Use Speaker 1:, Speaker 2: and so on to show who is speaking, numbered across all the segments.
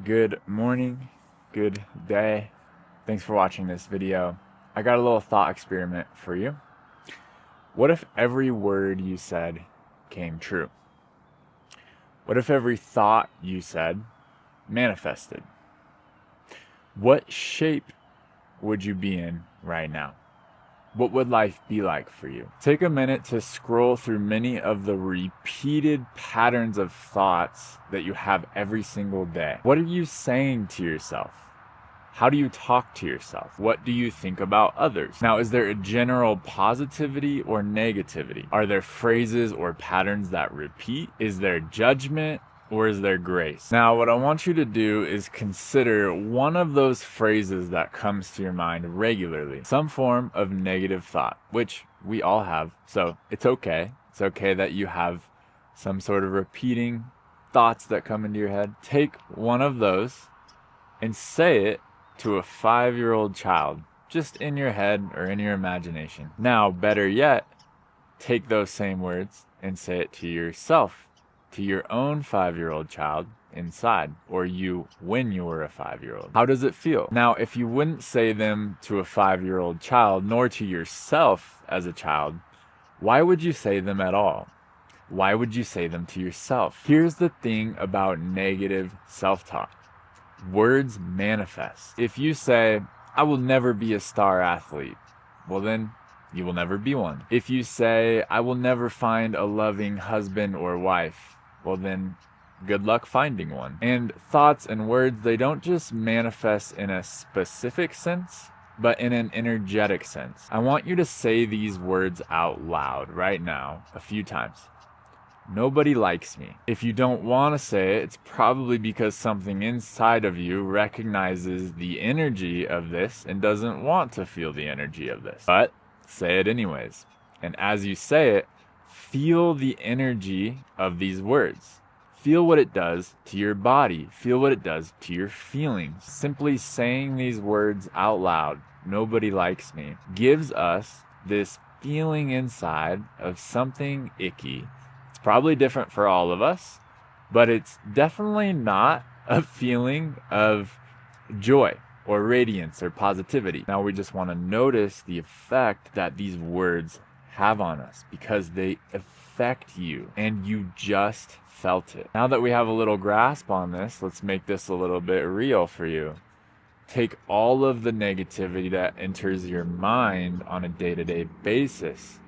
Speaker 1: Good morning, good day. Thanks for watching this video. I got a little thought experiment for you. What if every word you said came true? What if every thought you said manifested? What shape would you be in right now? What would life be like for you? Take a minute to scroll through many of the repeated patterns of thoughts that you have every single day. What are you saying to yourself? How do you talk to yourself? What do you think about others? Now, is there a general positivity or negativity? Are there phrases or patterns that repeat? Is there judgment? Or is there grace? Now, what I want you to do is consider one of those phrases that comes to your mind regularly, some form of negative thought, which we all have. So it's okay. It's okay that you have some sort of repeating thoughts that come into your head. Take one of those and say it to a 5-year-old child, just in your head or in your imagination. Now, better yet, take those same words and say it to yourself, to your own 5-year-old child inside, or you when you were a 5-year-old. How does it feel? Now, if you wouldn't say them to a 5-year-old child, nor to yourself as a child, why would you say them at all? Why would you say them to yourself? Here's the thing about negative self-talk. Words manifest. If you say, I will never be a star athlete, well then, you will never be one. If you say, I will never find a loving husband or wife, well then, good luck finding one. And thoughts and words, they don't just manifest in a specific sense, but in an energetic sense. I want you to say these words out loud right now, a few times. Nobody likes me. If you don't want to say it, it's probably because something inside of you recognizes the energy of this and doesn't want to feel the energy of this. But say it anyways. And as you say it, feel the energy of these words. Feel what it does to your body. Feel what it does to your feelings. Simply saying these words out loud, nobody likes me, gives us this feeling inside of something icky. It's probably different for all of us, but it's definitely not a feeling of joy or radiance or positivity. Now we just want to notice the effect that these words have on us, because they affect you and you just felt it. Now that we have a little grasp on this, let's make this a little bit real for you. Take all of the negativity that enters your mind on a day-to-day basis.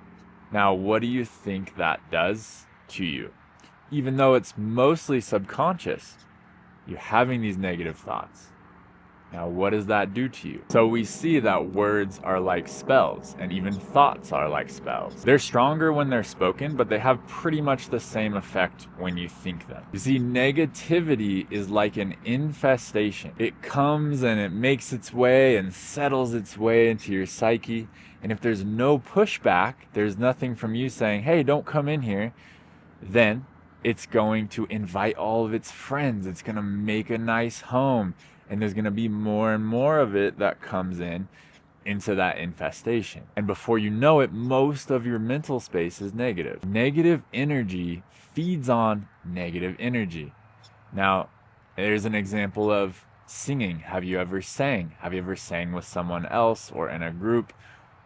Speaker 1: Now, what do you think that does to you? Even though it's mostly subconscious, you're having these negative thoughts. Now, what does that do to you? So we see that words are like spells, and even thoughts are like spells. They're stronger when they're spoken, but they have pretty much the same effect when you think them. You see, negativity is like an infestation. It comes and it makes its way and settles its way into your psyche. And if there's no pushback, there's nothing from you saying, hey, don't come in here, then it's going to invite all of its friends. It's going to make a nice home. And there's going to be more and more of it that comes into that infestation. And before you know it, most of your mental space is negative. Negative energy feeds on negative energy. Now, there's an example of singing. Have you ever sang? Have you ever sang with someone else or in a group?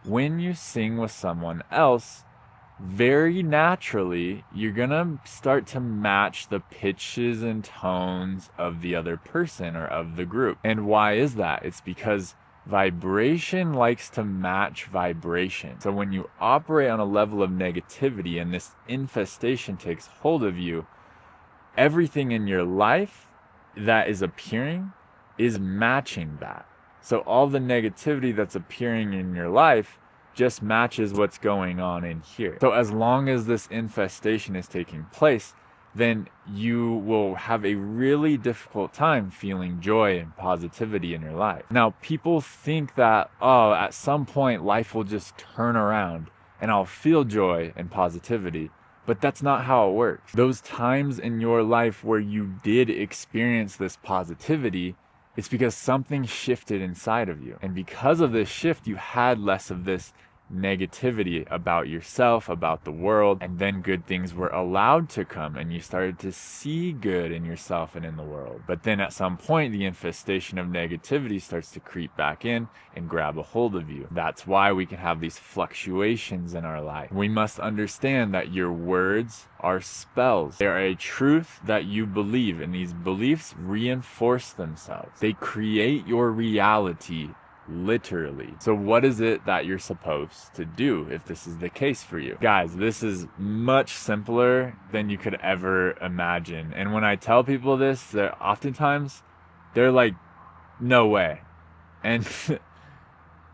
Speaker 1: When you sing with someone else, very naturally, you're gonna start to match the pitches and tones of the other person or of the group. And why is that? It's because vibration likes to match vibration. So when you operate on a level of negativity and this infestation takes hold of you, everything in your life that is appearing is matching that. So all the negativity that's appearing in your life just matches what's going on in here. So as long as this infestation is taking place, then you will have a really difficult time feeling joy and positivity in your life. Now, people think that, oh, at some point life will just turn around and I'll feel joy and positivity. But that's not how it works. Those times in your life where you did experience this positivity, it's because something shifted inside of you. And because of this shift, you had less of this negativity about yourself, about the world, and then good things were allowed to come and you started to see good in yourself and in the world. But then at some point, the infestation of negativity starts to creep back in and grab a hold of you. That's why we can have these fluctuations in our life. We must understand that your words are spells. They are a truth that you believe, and these beliefs reinforce themselves. They create your reality literally. So what is it that you're supposed to do if this is the case for you? Guys, this is much simpler than you could ever imagine. And when I tell people this, oftentimes they're like, no way. And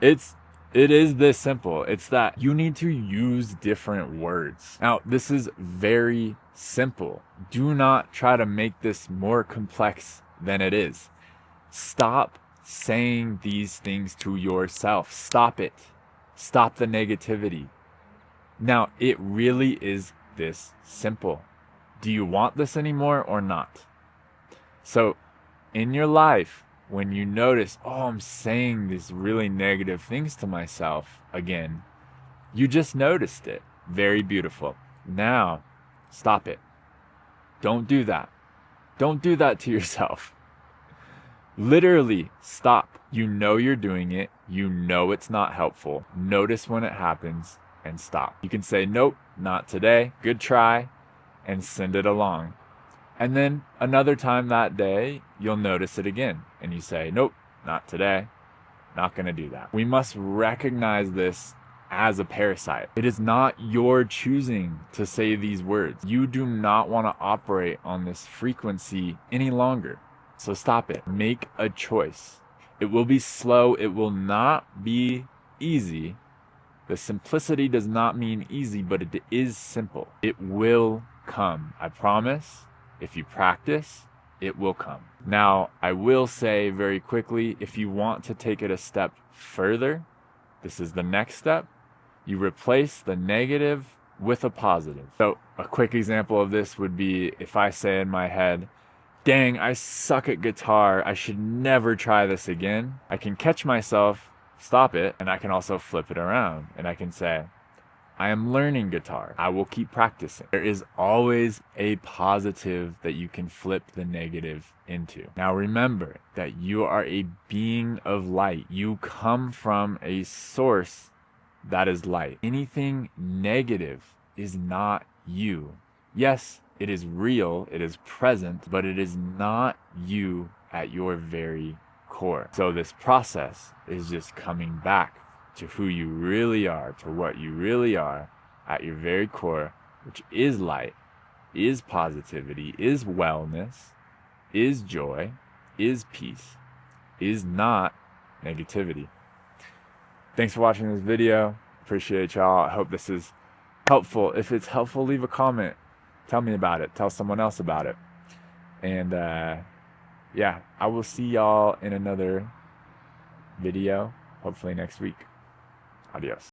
Speaker 1: it is this simple. It's that you need to use different words. Now, this is very simple. Do not try to make this more complex than it is. Stop saying these things to yourself. Stop it. Stop the negativity. Now, it really is this simple. Do you want this anymore or not? So, in your life, when you notice, oh, I'm saying these really negative things to myself again, you just noticed it. Very beautiful. Now, stop it. Don't do that. Don't do that to yourself. Literally, stop. You know you're doing it. You know it's not helpful. Notice when it happens and stop. You can say, nope, not today. Good try, and send it along. And then another time that day, you'll notice it again. And you say, nope, not today. Not going to do that. We must recognize this as a parasite. It is not your choosing to say these words. You do not want to operate on this frequency any longer. So stop it. Make a choice. It will be slow. It will not be easy. The simplicity does not mean easy, but it is simple. It will come. I promise. If you practice, it will come. Now, I will say very quickly, if you want to take it a step further, this is the next step. You replace the negative with a positive. So a quick example of this would be if I say in my head, dang, I suck at guitar. I should never try this again. I can catch myself, stop it, and I can also flip it around. And I can say, I am learning guitar. I will keep practicing. There is always a positive that you can flip the negative into. Now remember that you are a being of light. You come from a source that is light. Anything negative is not you. Yes, it is real, it is present, but it is not you at your very core. So this process is just coming back to who you really are, to what you really are at your very core, which is light, is positivity, is wellness, is joy, is peace, is not negativity. Thanks for watching this video. Appreciate y'all. I hope this is helpful. If it's helpful, leave a comment. Tell me about it. Tell someone else about it. And yeah, I will see y'all in another video, hopefully next week. Adios.